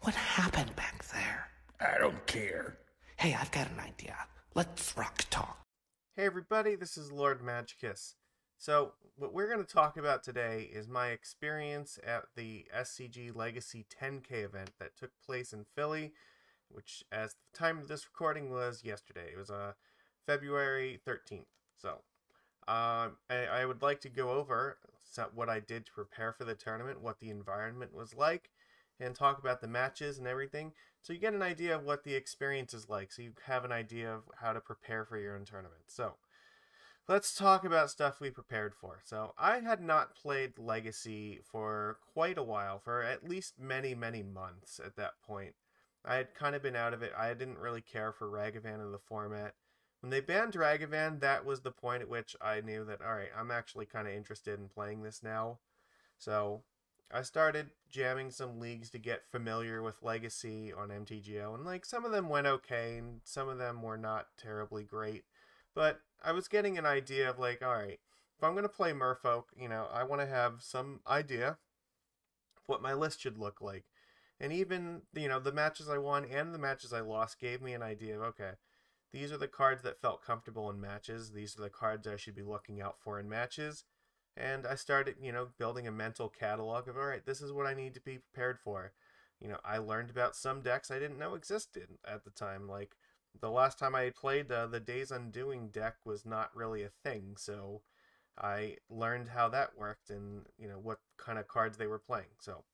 What happened back there? I don't care. Hey, I've got an idea. Let's rock talk. Hey everybody, this is Lord Magicus. So, what we're going to talk about today is my experience at the SCG Legacy 10K event that took place in Philly, which, as the time of this recording, was yesterday. It was February 13th. So, I would like to go over what I did to prepare for the tournament, what the environment was like, and talk about the matches and everything, so you get an idea of what the experience is like, so you have an idea of how to prepare for your own tournament. So, let's talk about stuff we prepared for. So, I had not played Legacy for quite a while, for at least many, many months at that point. I had kind of been out of it. I didn't really care for Ragavan in the format. When they banned Ragavan, that was the point at which I knew that, alright, I'm actually kind of interested in playing this now. So, I started jamming some leagues to get familiar with Legacy on MTGO, and like some of them went okay, and some of them were not terribly great. But I was getting an idea of like, alright, if I'm going to play Merfolk, I want to have some idea of what my list should look like. And even, the matches I won and the matches I lost gave me an idea of, okay, these are the cards that felt comfortable in matches. These are the cards I should be looking out for in matches. And I started, building a mental catalog of, all right, this is what I need to be prepared for. I learned about some decks I didn't know existed at the time. Like, the last time I had played, the Days Undoing deck was not really a thing. So I learned how that worked and, what kind of cards they were playing. So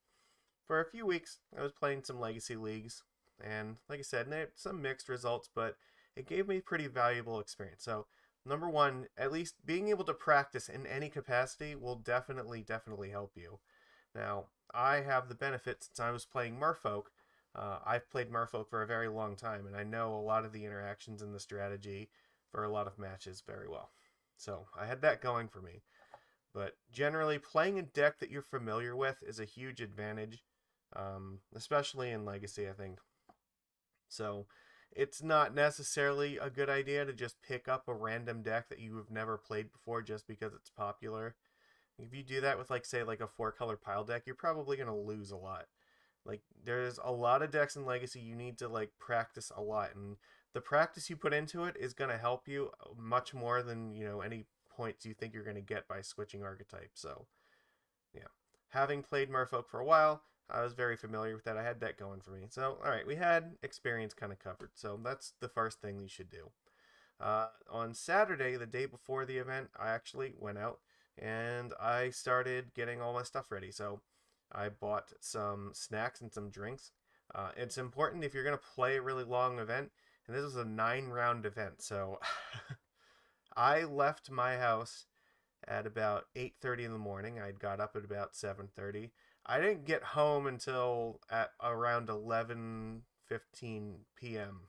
for a few weeks, I was playing some Legacy leagues. And like I said, they had some mixed results, but it gave me pretty valuable experience. So number one, at least being able to practice in any capacity will definitely help you. Now, I have the benefit since I was playing Merfolk. I've played Merfolk for a very long time, and I know a lot of the interactions and the strategy for a lot of matches very well. So, I had that going for me. But generally, playing a deck that you're familiar with is a huge advantage, especially in Legacy, I think. So, it's not necessarily a good idea to just pick up a random deck that you have never played before just because it's popular. If you do that with, like, say, like a 4-color pile deck, you're probably going to lose a lot. Like, there's a lot of decks in Legacy you need to, like, practice a lot. And the practice you put into it is going to help you much more than, any points you think you're going to get by switching archetypes. So, yeah. Having played Merfolk for a while, I was very familiar with that. I had that going for me. So, alright, we had experience kind of covered. So, that's the first thing you should do. On Saturday, the day before the event, I actually went out and I started getting all my stuff ready. So, I bought some snacks and some drinks. It's important if you're going to play a really long event, and this was a 9-round event. So, I left my house at about 8:30 in the morning. I got up at about 7:30. I didn't get home until at around 11:15 p.m.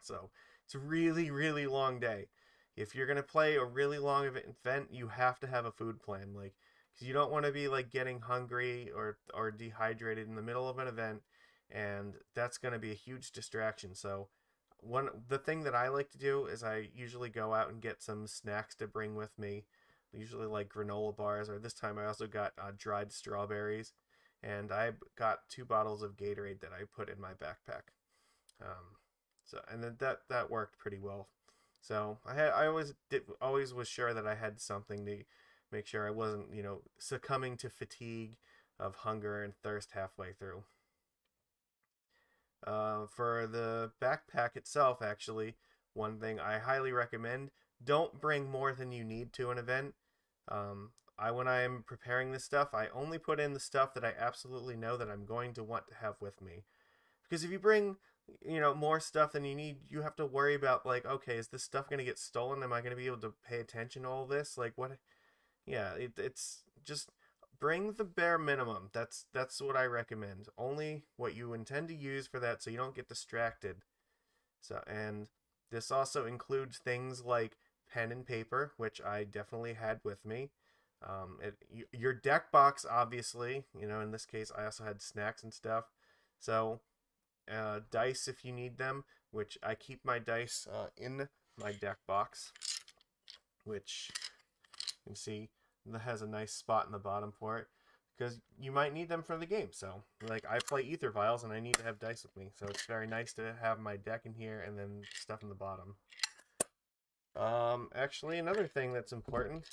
So, it's a really, really long day. If you're going to play a really long event, you have to have a food plan. Like, because you don't want to be, like, getting hungry or dehydrated in the middle of an event, and that's going to be a huge distraction. So, the thing that I like to do is I usually go out and get some snacks to bring with me. Usually like granola bars, or this time I also got dried strawberries, and I got 2 bottles of Gatorade that I put in my backpack. And then that worked pretty well. So I always was sure that I had something to make sure I wasn't succumbing to fatigue of hunger and thirst halfway through. For the backpack itself, actually, one thing I highly recommend: don't bring more than you need to an event. When I'm preparing this stuff, I only put in the stuff that I absolutely know that I'm going to want to have with me. Because if you bring, more stuff than you need, you have to worry about, like, okay, is this stuff going to get stolen? Am I going to be able to pay attention to all this? Like, what? Yeah, it's just bring the bare minimum. That's what I recommend. Only what you intend to use for that, so you don't get distracted. So, and this also includes things like pen and paper, which I definitely had with me. Your deck box, obviously, in this case, I also had snacks and stuff. So, dice if you need them, which I keep my dice in my deck box, which you can see that has a nice spot in the bottom for it. because you might need them for the game. So, like, I play Aether Vials, and I need to have dice with me. So it's very nice to have my deck in here and then stuff in the bottom. Actually, another thing that's important,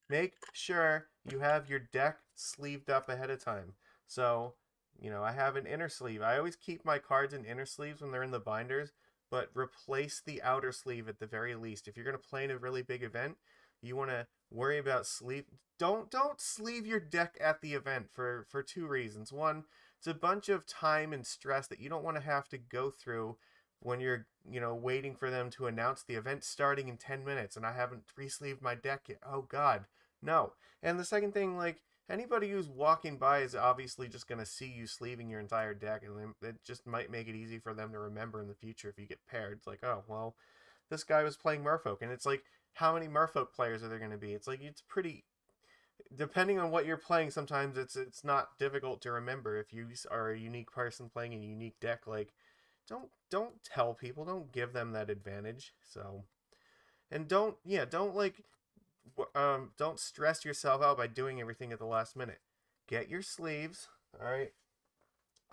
make sure you have your deck sleeved up ahead of time. So, you know, I have an inner sleeve. I always keep my cards in inner sleeves when they're in the binders, but replace the outer sleeve at the very least. If you're going to play in a really big event, you want to worry about sleeve. Don't sleeve your deck at the event for two reasons. One, it's a bunch of time and stress that you don't want to have to go through when you're, you know, waiting for them to announce the event starting in 10 minutes and I haven't re-sleeved my deck yet. Oh god, no. And the second thing, like, anybody who's walking by is obviously just going to see you sleeving your entire deck, and it just might make it easy for them to remember in the future if you get paired. It's like, oh, well, this guy was playing Merfolk, and it's like, how many Merfolk players are there going to be? It's like, it's pretty, depending on what you're playing, sometimes it's not difficult to remember if you are a unique person playing a unique deck. Like, don't tell people, don't give them that advantage. So, and don't stress yourself out by doing everything at the last minute. Get your sleeves. All right.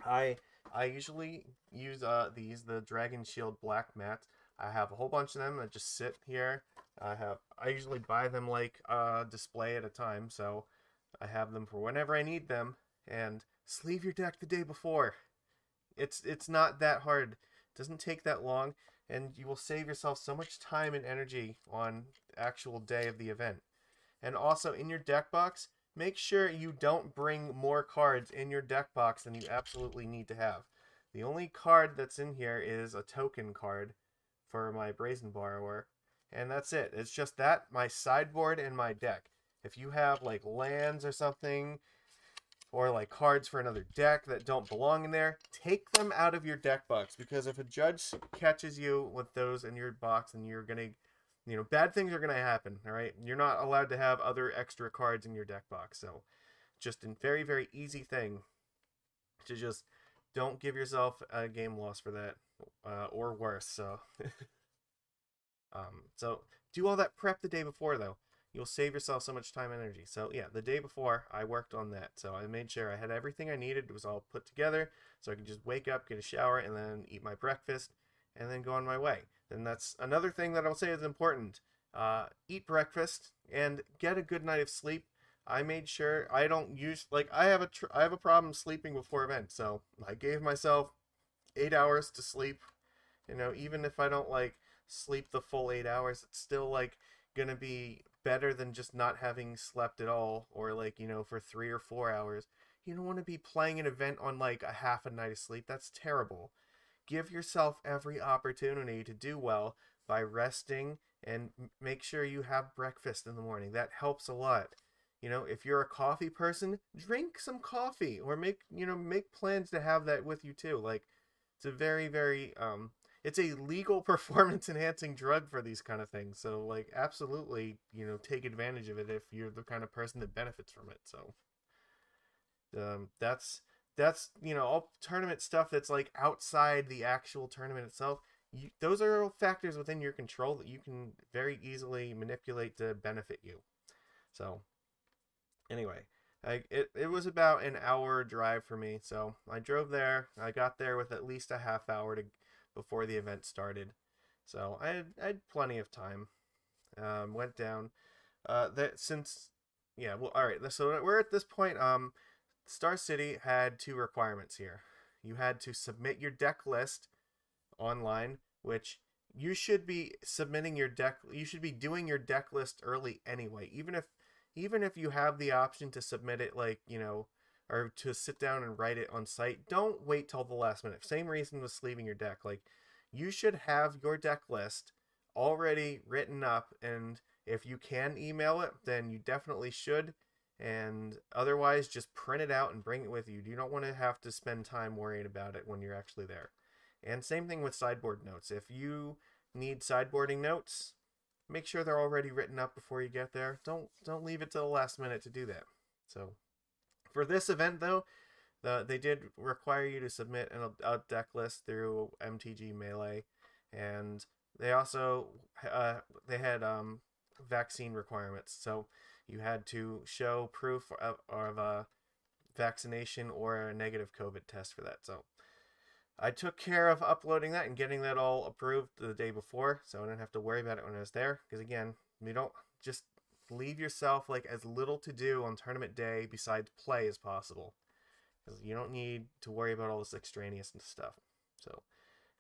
I usually use the Dragon Shield black mats. I have a whole bunch of them that just sit here. I usually buy them like display at a time, so I have them for whenever I need them. And sleeve your deck the day before. It's not that hard. It doesn't take that long, and you will save yourself so much time and energy on the actual day of the event. And also, in your deck box, make sure you don't bring more cards in your deck box than you absolutely need to have. The only card that's in here is a token card for my Brazen Borrower, and that's it. It's just that, my sideboard, and my deck. If you have like lands or something, or like cards for another deck that don't belong in there, take them out of your deck box, because if a judge catches you with those in your box, then you're gonna, you know, bad things are gonna happen. All right, you're not allowed to have other extra cards in your deck box. So just a very, very easy thing to just don't give yourself a game loss for that, or worse. So so do all that prep the day before, though. You'll save yourself so much time and energy. So yeah, the day before, I worked on that. So I made sure I had everything I needed. It was all put together, so I could just wake up, get a shower, and then eat my breakfast, and then go on my way. Then that's another thing that I'll say is important. Eat breakfast and get a good night of sleep. I made sure I don't use, like, I have a problem sleeping before events, so I gave myself 8 hours to sleep. You know, even if I don't like sleep the full 8 hours, it's still like gonna be better than just not having slept at all, or like, you know, for 3 or 4 hours. You don't want to be playing an event on like a half a night of sleep. That's terrible. Give yourself every opportunity to do well by resting, and make sure you have breakfast in the morning. That helps a lot. You know, if you're a coffee person, drink some coffee, or make plans to have that with you too. Like, it's a very, very it's a legal performance enhancing drug for these kind of things. So like, absolutely, you know, take advantage of it if you're the kind of person that benefits from it. So that's you know, all tournament stuff that's like outside the actual tournament itself. Those are all factors within your control that you can very easily manipulate to benefit you. So anyway, it was about an hour drive for me, so I drove there. I got there with at least a half hour before the event started, so I had plenty of time. Went down. Yeah, well, all right. So we're at this point. Star City had 2 requirements here. You had to submit your deck list online, which you should be submitting your deck. You should be doing your deck list early anyway, even if you have the option to submit it, like, you know, or to sit down and write it on site. Don't wait till the last minute. Same reason with sleeving your deck. Like, you should have your deck list already written up, and if you can email it, then you definitely should. And otherwise, just print it out and bring it with you. You don't want to have to spend time worrying about it when you're actually there. And same thing with sideboard notes. If you need sideboarding notes, make sure they're already written up before you get there. Don't leave it to the last minute to do that. So for this event, though, they did require you to submit a deck list through MTG Melee, and they also they had vaccine requirements. So you had to show proof of a vaccination or a negative COVID test for that. So I took care of uploading that and getting that all approved the day before, so I didn't have to worry about it when I was there. Because again, you don't just leave yourself like as little to do on tournament day besides play as possible, because you don't need to worry about all this extraneous stuff. So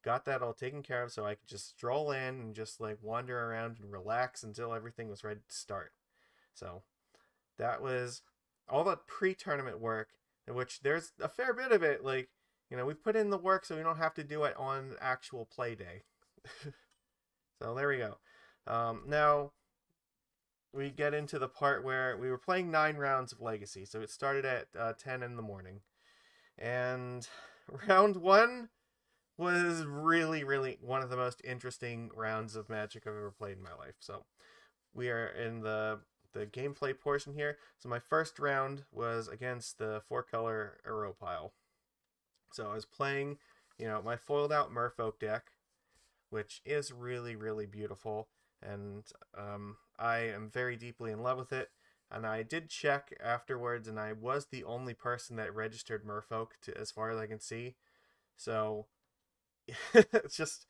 got that all taken care of, so I could just stroll in and just like wander around and relax until everything was ready to start. So that was all the pre-tournament work, in which there's a fair bit of it. Like, you know, we put in the work so we don't have to do it on actual play day. So there we go. Now we get into the part where we were playing 9 rounds of Legacy. So it started at 10 in the morning. And round 1 was really, really one of the most interesting rounds of Magic I've ever played in my life. So we are in the gameplay portion here. So my first round was against the 4-color Uro pile. So I was playing, you know, my foiled out Merfolk deck, which is really, really beautiful. And I am very deeply in love with it. And I did check afterwards, and I was the only person that registered Merfolk, as far as I can see. So it's just,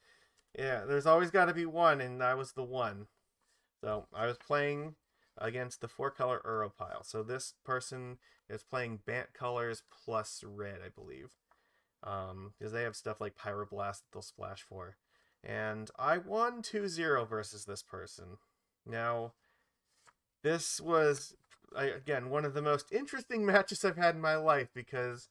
yeah, there's always got to be one, and I was the one. So I was playing against the 4-color Uro pile. So this person is playing Bant colors plus red, I believe. Because they have stuff like Pyroblast that they'll splash for. And I won 2-0 versus this person. Now, this was, again, one of the most interesting matches I've had in my life, because,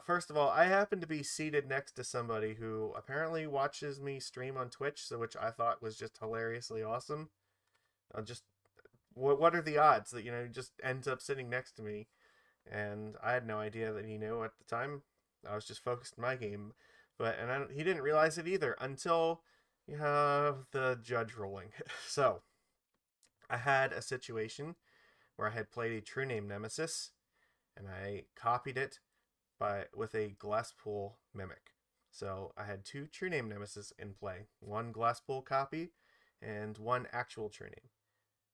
first of all, I happen to be seated next to somebody who apparently watches me stream on Twitch, so which I thought was just hilariously awesome. What are the odds that, you know, he just ends up sitting next to me? And I had no idea that he knew at the time. I was just focused on my game, he didn't realize it either until you have the judge rolling. So I had a situation where I had played a True-Name Nemesis, and I copied it with a Glasspool Mimic. So I had 2 True-Name Nemesis in play, 1 Glasspool copy and 1 actual True-Name.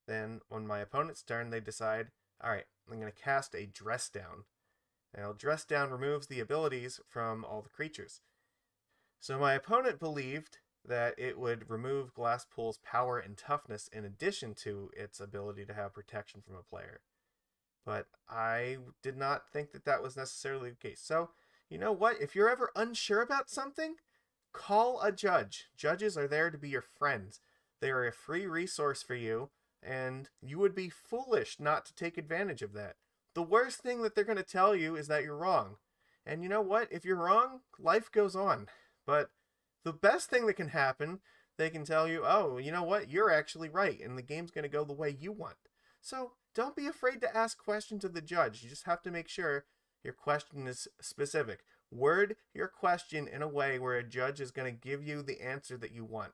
Then on my opponent's turn, they decide, all right, I'm going to cast a Dress Down. Now, Dress Down removes the abilities from all the creatures. So my opponent believed that it would remove Glasspool's power and toughness in addition to its ability to have protection from a player. But I did not think that that was necessarily the case. So, you know what? If you're ever unsure about something, call a judge. Judges are there to be your friends. They are a free resource for you, and you would be foolish not to take advantage of that. The worst thing that they're going to tell you is that you're wrong. And you know what? If you're wrong, life goes on. But the best thing that can happen, they can tell you, oh, you know what? You're actually right, and the game's going to go the way you want. So don't be afraid to ask questions of the judge. You just have to make sure your question is specific. Word your question in a way where a judge is going to give you the answer that you want.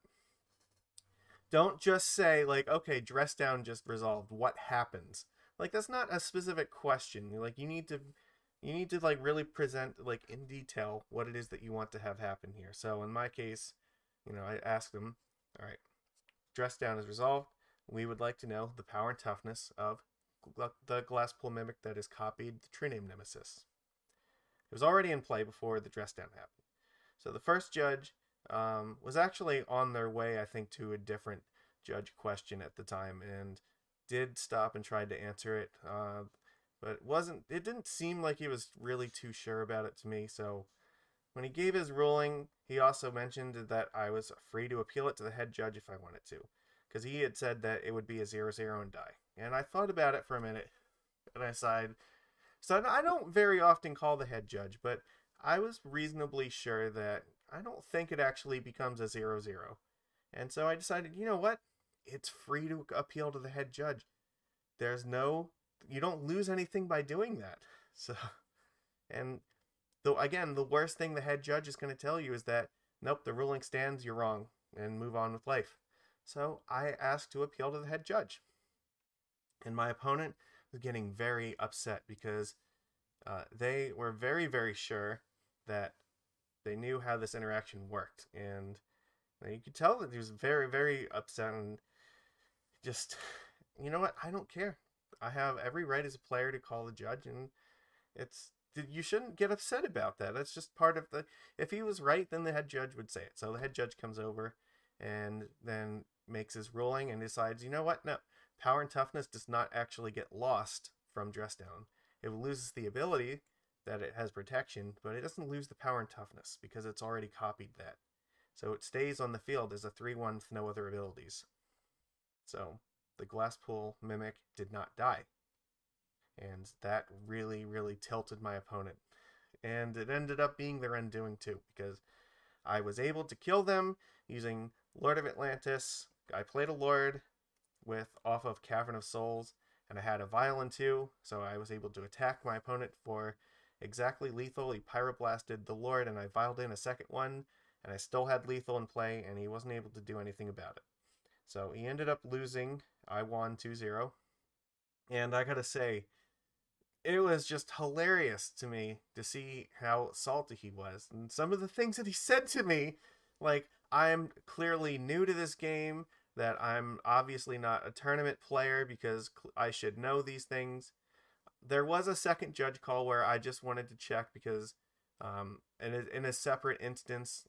Don't just say, like, okay, Dress Down just resolved. What happens? Like, that's not a specific question. Like, you need to like really present like in detail what it is that you want to have happen here. So in my case, you know, I asked them, all right, Dress Down is resolved. We would like to know the power and toughness of the Glasspool Mimic that is copied the True-Name Nemesis. It was already in play before the Dress Down happened. So the first judge was actually on their way, I think, to a different judge question at the time, and did stop and tried to answer it, but it didn't seem like he was really too sure about it to me. So when he gave his ruling, he also mentioned that I was free to appeal it to the head judge if I wanted to, because he had said that it would be a 0-0 and die. And I thought about it for a minute, and I sighed. So I don't very often call the head judge, but I was reasonably sure that I don't think it actually becomes a 0-0. And so I decided, you know what? It's free to appeal to the head judge. You don't lose anything by doing that. So, and though again, the worst thing the head judge is going to tell you is that, nope, the ruling stands, you're wrong, and move on with life. So I asked to appeal to the head judge. And my opponent was getting very upset because they were very, very sure that they knew how this interaction worked. And you could tell that he was very, very upset, and just, you know what? I don't care. I have every right as a player to call the judge, and it's you shouldn't get upset about that. That's just part of the. If he was right, then the head judge would say it. So the head judge comes over, and then makes his ruling and decides, you know what? No, power and toughness does not actually get lost from dress down. It loses the ability that it has protection, but it doesn't lose the power and toughness because it's already copied that. So it stays on the field as a 3/1 with no other abilities. So the Glasspool Mimic did not die. And that really, really tilted my opponent. And it ended up being their undoing too, because I was able to kill them using Lord of Atlantis. I played a Lord off of Cavern of Souls, and I had a Vial in 2, so I was able to attack my opponent for exactly lethal. He Pyroblasted the Lord, and I Vialed in a second one, and I still had lethal in play, and he wasn't able to do anything about it. So he ended up losing. I won 2-0. And I gotta say, it was just hilarious to me to see how salty he was. And some of the things that he said to me, like, I'm clearly new to this game, that I'm obviously not a tournament player because I should know these things. There was a second judge call where I just wanted to check because in a separate instance,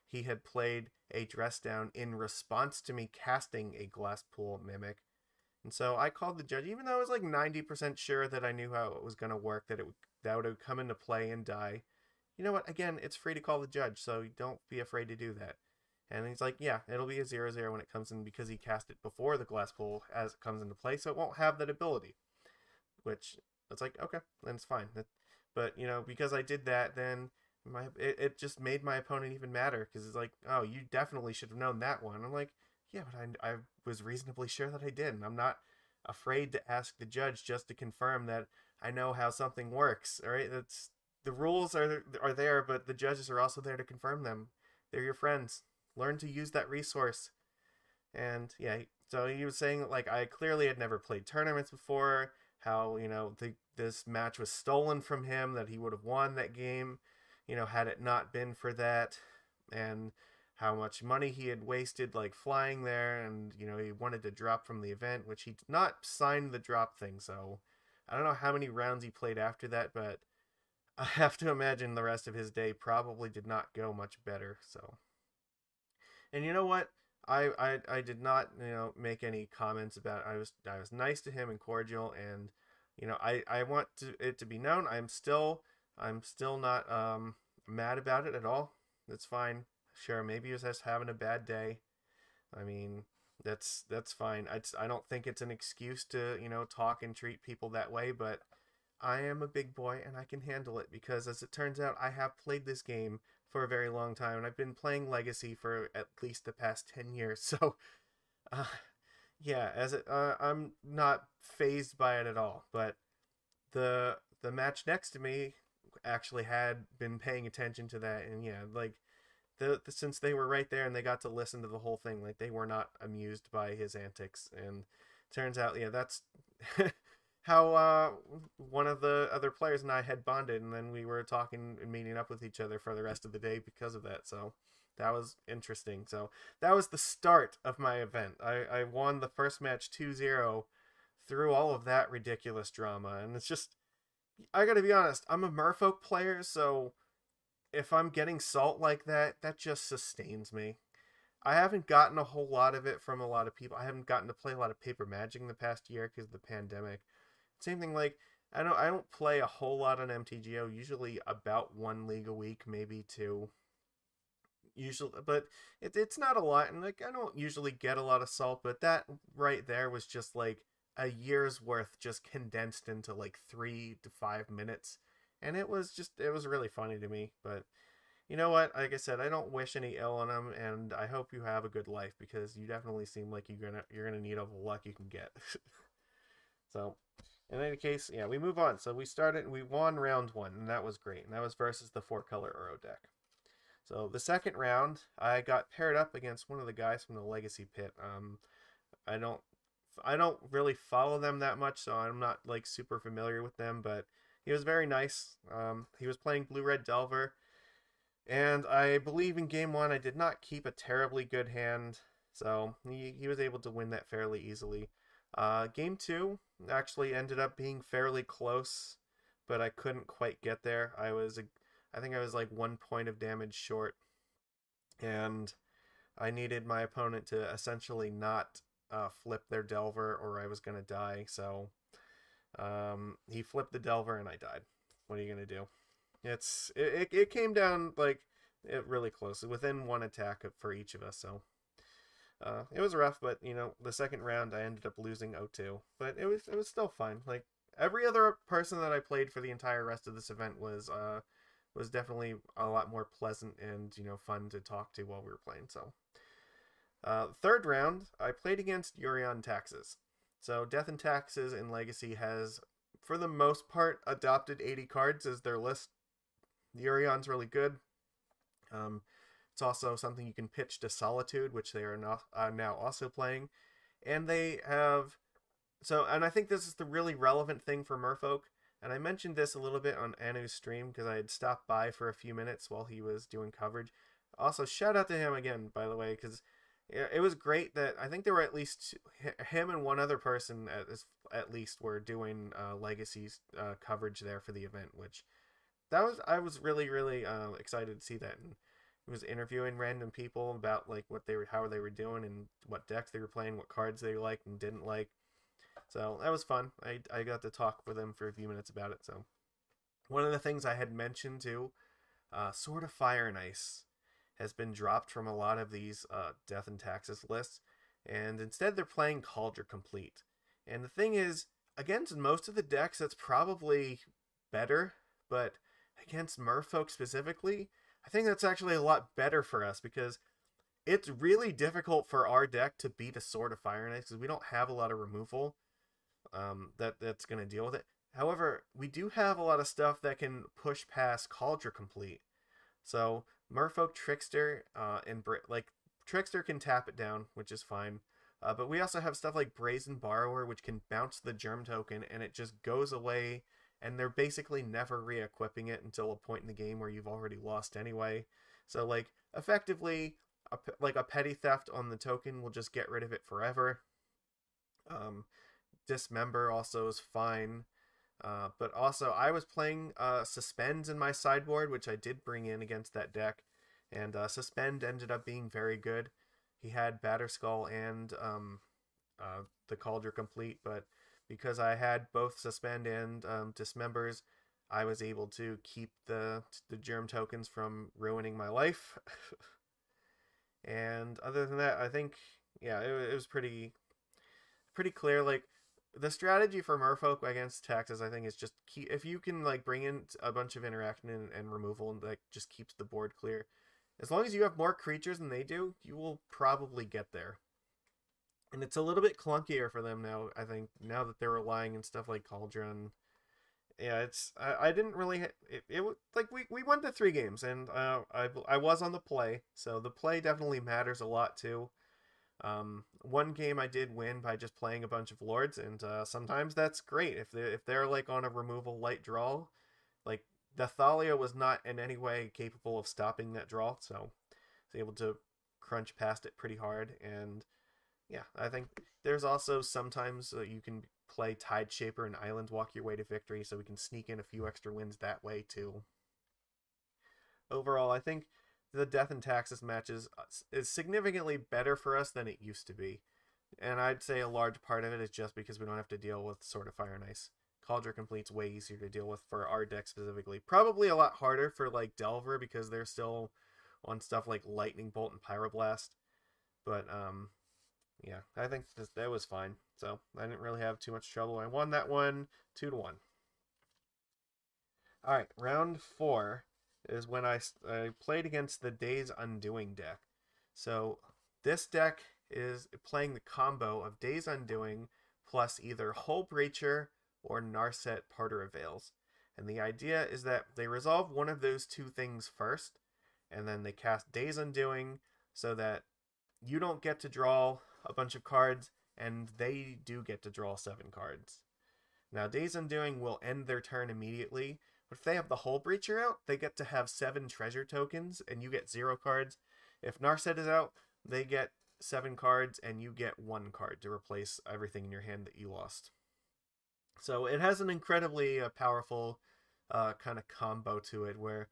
he had played a dress down in response to me casting a Glasspool Mimic. And so I called the judge, even though I was like 90% sure that I knew how it was going to work, that would come into play and die. You know what? Again, it's free to call the judge, so don't be afraid to do that. And he's like, yeah, it'll be a 0-0 when it comes in because he cast it before the Glasspool as it comes into play, so it won't have that ability. Which, it's like, okay, then it's fine. But, because I did that, then it just made my opponent even madder because it's like, oh, you definitely should have known that one. I'm like, yeah, but I was reasonably sure that I did, and I'm not afraid to ask the judge just to confirm that I know how something works. All right, that's the rules are there, but the judges are also there to confirm them. They're your friends. Learn to use that resource. And yeah, so he was saying that, like, I clearly had never played tournaments before. How this match was stolen from him. That he would have won that game, had it not been for that, and how much money he had wasted, like, flying there, and, he wanted to drop from the event, which he did not sign the drop thing, so I don't know how many rounds he played after that, but I have to imagine the rest of his day probably did not go much better, so. And you know what? I did not, make any comments about it. I was nice to him and cordial, and, I want it to be known, I'm still not mad about it at all. It's fine. Sure, maybe he was just having a bad day. I mean, that's fine. I don't think it's an excuse to, talk and treat people that way, but I am a big boy and I can handle it because, as it turns out, I have played this game for a very long time, and I've been playing Legacy for at least the past 10 years. So, yeah, I'm not fazed by it at all, but the match next to me actually had been paying attention to that, and yeah, like, since they were right there and they got to listen to the whole thing, like, they were not amused by his antics. And turns out, yeah, that's how one of the other players and I had bonded, and then we were talking and meeting up with each other for the rest of the day because of that. So that was interesting. So that was the start of my event. I won the first match 2-0 through all of that ridiculous drama, and it's just, I gotta be honest, I'm a Merfolk player, so if I'm getting salt like that, that just sustains me. I haven't gotten a whole lot of it from a lot of people. I haven't gotten to play a lot of paper Magic in the past year because of the pandemic. Same thing, like, I don't play a whole lot on MTGO. Usually about 1 league a week, maybe 2. Usually, but it's not a lot, and, like, I don't usually get a lot of salt. But that right there was just like a year's worth just condensed into like 3 to 5 minutes. And it was really funny to me. But you know what? Like I said, I don't wish any ill on him, and I hope you have a good life because you definitely seem like you're gonna need all the luck you can get. So, in any case, yeah, we move on. So we won round 1, and that was great. And that was versus the 4-color Uro deck. So the second round, I got paired up against one of the guys from the Legacy pit. I don't really follow them that much, so I'm not like super familiar with them, but he was very nice. He was playing Blue-Red Delver, and I believe in game 1 I did not keep a terribly good hand, so he was able to win that fairly easily. Game 2 actually ended up being fairly close, but I couldn't quite get there. I think I was like 1 point of damage short, and I needed my opponent to essentially not flip their Delver, or I was gonna die. So he flipped the Delver, and I died. What are you gonna do? It came down like really close, within one attack for each of us. So it was rough, but the second round I ended up losing 0-2, but it was still fun. Like every other person that I played for the entire rest of this event was definitely a lot more pleasant and fun to talk to while we were playing. So third round I played against Yorion Taxes. So Death and Taxes in Legacy has, for the most part, adopted 80 cards as their list. Yorion's really good. It's also something you can pitch to Solitude, which they are now also playing. And they have... and I think this is the really relevant thing for Merfolk. And I mentioned this a little bit on Anu's stream because I had stopped by for a few minutes while he was doing coverage. Also, shout out to him again, by the way, because it was great that I think there were at least him and one other person at least were doing Legacy's coverage there for the event, which I was really, really excited to see that. And he was interviewing random people about like how they were doing and what decks they were playing, what cards they liked and didn't like. So that was fun. I got to talk with him for a few minutes about it. So one of the things I had mentioned too, Sword of Fire and Ice has been dropped from a lot of these Death and Taxes lists, and instead they're playing Cauldron Complete. And the thing is, against most of the decks, that's probably better, but against Merfolk specifically, I think that's actually a lot better for us because it's really difficult for our deck to beat a Sword of Fire and Ice because we don't have a lot of removal that's going to deal with it. However, we do have a lot of stuff that can push past Cauldron Complete. So Merfolk Trickster Trickster can tap it down, which is fine. But we also have stuff like Brazen Borrower, which can bounce the Germ token and it just goes away. And they're basically never re-equipping it until a point in the game where you've already lost anyway. So, like, effectively, a petty theft on the token will just get rid of it forever. Dismember also is fine. But also, I was playing Suspend in my sideboard, which I did bring in against that deck. And Suspend ended up being very good. He had Batterskull and the Cauldron Complete, but because I had both Suspend and Dismembers, I was able to keep the Germ tokens from ruining my life. And other than that, I think, yeah, it was pretty clear. Like, the strategy for Merfolk against Taxes, I think, is just if you can like bring in a bunch of interaction and removal, and like just keeps the board clear. As long as you have more creatures than they do, you will probably get there. And it's a little bit clunkier for them now, I think, now that they're relying on stuff like Cauldron. Yeah, I didn't really it like we went to 3 games, and I was on the play, so the play definitely matters a lot too. One game I did win by just playing a bunch of lords, and sometimes that's great if they're like on a removal light draw. Like the Thalia was not in any way capable of stopping that draw, so I was able to crunch past it pretty hard. And yeah, I think there's also sometimes you can play Tide Shaper and Island Walk your way to victory, so we can sneak in a few extra wins that way too. Overall, I think the Death and Taxes matches is significantly better for us than it used to be. And I'd say a large part of it is just because we don't have to deal with Sword of Fire and Ice. Cauldron Complete's way easier to deal with for our deck specifically. Probably a lot harder for like Delver because they're still on stuff like Lightning Bolt and Pyroblast. But yeah, I think that was fine. So I didn't really have too much trouble. I won that one 2-1. Alright, round 4 is when I played against the Days Undoing deck. So this deck is playing the combo of Days Undoing plus either Hull Breacher or Narset Parter of Veils. And the idea is that they resolve one of those two things first, and then they cast Days Undoing so that you don't get to draw a bunch of cards, and they do get to draw 7 cards. Now, Days Undoing will end their turn immediately, but if they have the Hull Breacher out, they get to have 7 treasure tokens, and you get 0 cards. If Narset is out, they get 7 cards and you get 1 card to replace everything in your hand that you lost. So it has an incredibly powerful kind of combo to it, where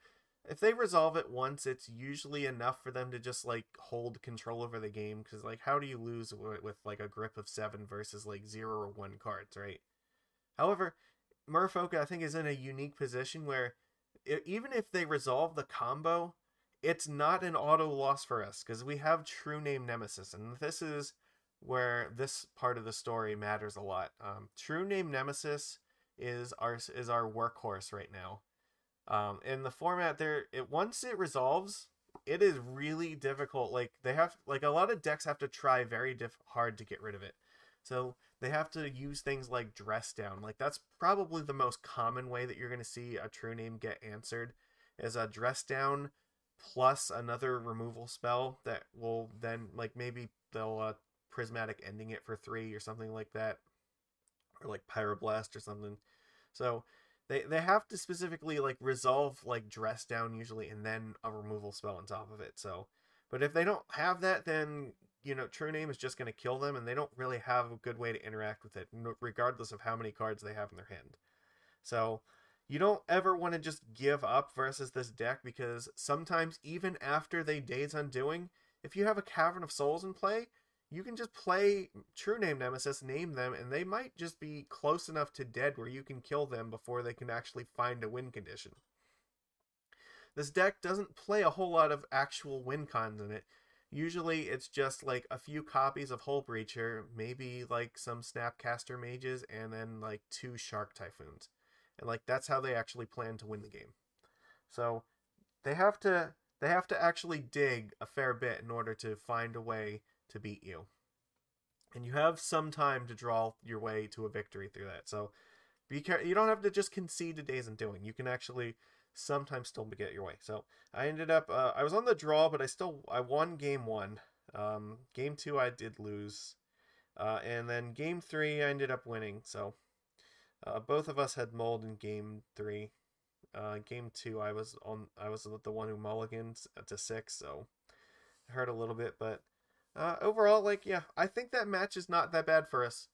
if they resolve it once, it's usually enough for them to just like hold control over the game, because like how do you lose with like a grip of 7 versus like 0 or 1 cards, right? However, Merfolk, I think, is in a unique position where even if they resolve the combo, it's not an auto loss for us, because we have True-Name Nemesis, and this is where this part of the story matters a lot. True-Name Nemesis is our workhorse right now. In the format, once it resolves, it is really difficult. Like they have, like a lot of decks have to try very hard to get rid of it. So they have to use things like Dress Down. Like that's probably the most common way that you're going to see a True Name get answered, is a Dress Down plus another removal spell that will then, like, maybe they'll Prismatic Ending it for 3 or something like that, or like Pyroblast or something. So they have to specifically like resolve like Dress Down usually, and then a removal spell on top of it. So, but if they don't have that, then True Name is just going to kill them, and they don't really have a good way to interact with it, regardless of how many cards they have in their hand. So you don't ever want to just give up versus this deck, because sometimes even after they Days Undoing, if you have a Cavern of Souls in play, you can just play True-Name Nemesis, name them, and they might just be close enough to dead where you can kill them before they can actually find a win condition. This deck doesn't play a whole lot of actual win cons in it. Usually it's just like a few copies of Hull Breacher, maybe like some Snapcaster Mages, and then like 2 Shark Typhoons. And like that's how they actually plan to win the game. So they have to actually dig a fair bit in order to find a way to beat you. And you have some time to draw your way to a victory through that. So be careful. You don't have to just concede to Days Undoing. You can actually sometimes still get your way. So I ended up, I was on the draw, but I won game 1. Game 2 I did lose. And then game 3 I ended up winning. So both of us had mulled in game 3. Game 2 I was the one who mulliganed to 6, so it hurt a little bit, but overall, like, yeah, I think that match is not that bad for us.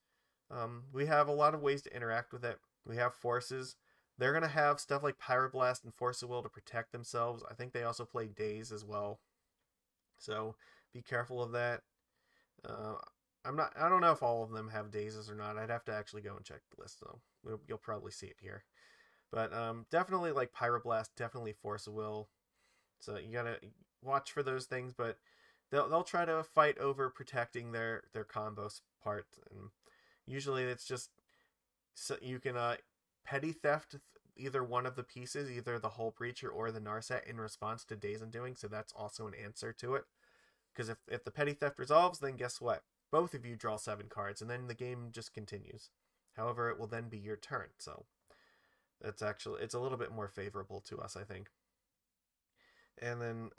We have a lot of ways to interact with it. We have forces. They're going to have stuff like Pyroblast and Force of Will to protect themselves. I think they also play Daze as well. So be careful of that. I don't know if all of them have Dazes or not. I'd have to actually go and check the list, though. You'll probably see it here. But definitely like Pyroblast, definitely Force of Will. So you got to watch for those things, but they'll try to fight over protecting their combo part, and usually it's just so you can petty theft either one of the pieces, either the Hull Breacher or the Narset, in response to Days Undoing, so that's also an answer to it. Because if the petty theft resolves, then guess what? Both of you draw 7 cards, and then the game just continues. However, it will then be your turn, so it's a little bit more favorable to us, I think. And then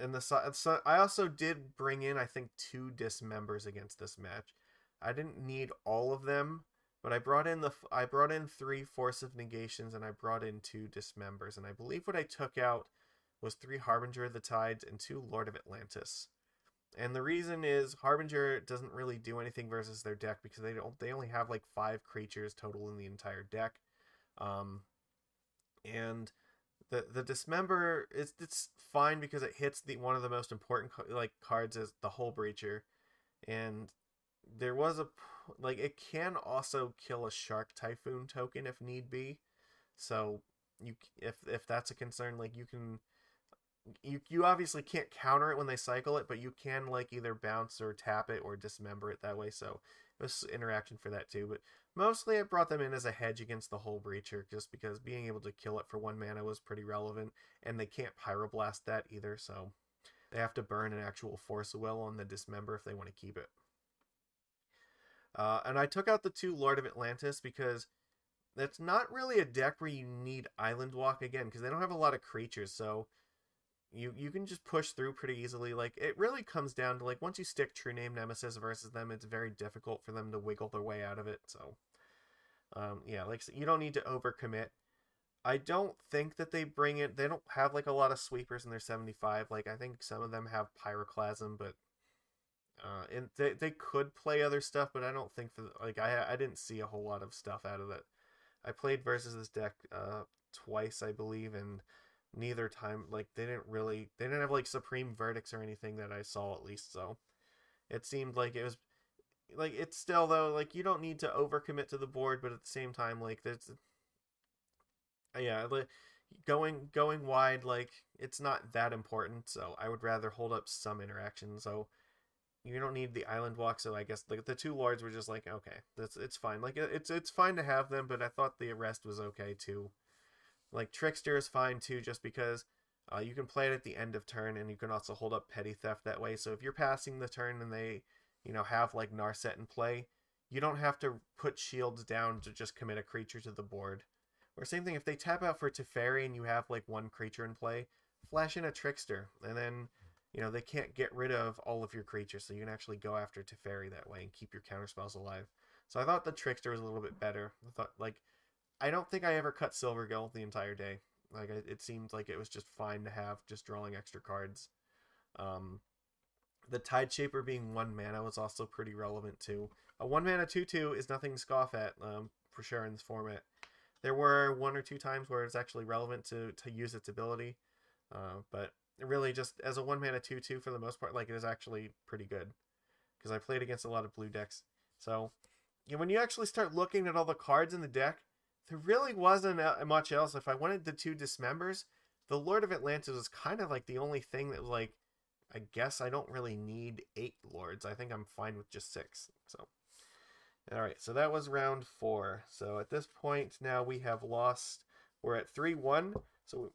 I also did bring in, I think, 2 Dismembers against this match. I didn't need all of them, but I brought in 3 Force of Negations, and I brought in 2 Dismembers, and I believe what I took out was 3 Harbinger of the Tides and 2 Lord of Atlantis. And the reason is Harbinger doesn't really do anything versus their deck, because they only have like 5 creatures total in the entire deck. And the Dismember it's fine because it hits one of the most important cards as the Hull Breacher, and there was it can also kill a Shark Typhoon token if need be. So if that's a concern, like you obviously can't counter it when they cycle it, but you can like either bounce or tap it or dismember it that way. So it was interaction for that too, but mostly I brought them in as a hedge against the Hull Breacher, just because being able to kill it for 1 mana was pretty relevant, and they can't Pyroblast that either, so they have to burn an actual Force of Will on the Dismember if they want to keep it. And I took out the 2 Lord of Atlantis because that's not really a deck where you need Island Walk again, because they don't have a lot of creatures, so you can just push through pretty easily. Like, it really comes down to, like, once you stick True-Name Nemesis versus them, it's very difficult for them to wiggle their way out of it. So, yeah, like, you don't need to overcommit. I don't think that they don't have, like, a lot of sweepers in their 75. Like, I think some of them have Pyroclasm, but And they could play other stuff, but I don't think like I didn't see a whole lot of stuff out of it. I played versus this deck twice, I believe, and neither time like they didn't have like supreme verdicts or anything that I saw, at least. So it seemed like it was like, it's still though, like, you don't need to overcommit to the board, but at the same time, like, there's yeah, like, going wide, like, it's not that important. So I would rather hold up some interaction. So you don't need the island walk. So I guess like the two lords were just like, okay, it's fine. Like, it's fine to have them, but I thought the rest was okay too. Like, Trickster is fine too, just because you can play it at the end of turn, and you can also hold up Petty Theft that way. So if you're passing the turn and they, have like Narset in play, you don't have to put shields down to just commit a creature to the board. Or same thing, if they tap out for Teferi and you have like one creature in play, flash in a Trickster, and then they can't get rid of all of your creatures, so you can actually go after Teferi that way and keep your counterspells alive. So I thought the Trickster was a little bit better. I thought, like, I don't think I ever cut Silvergill the entire day. Like, it seemed like it was just fine to have, just drawing extra cards. The Tide Shaper being 1 mana was also pretty relevant too. A 1 mana 2/2 is nothing to scoff at, for sure, in this format. There were 1 or 2 times where it's actually relevant to use its ability, but really just as a 1 mana 2/2 for the most part, like, it is actually pretty good, because I played against a lot of blue decks. So when you actually start looking at all the cards in the deck, there really wasn't much else. If I wanted the 2 Dismembers, the Lord of Atlantis was kind of like the only thing that was like, I guess I don't really need 8 Lords. I think I'm fine with just 6. So, alright, so that was round 4. So at this point now we have lost, we're at 3-1. So,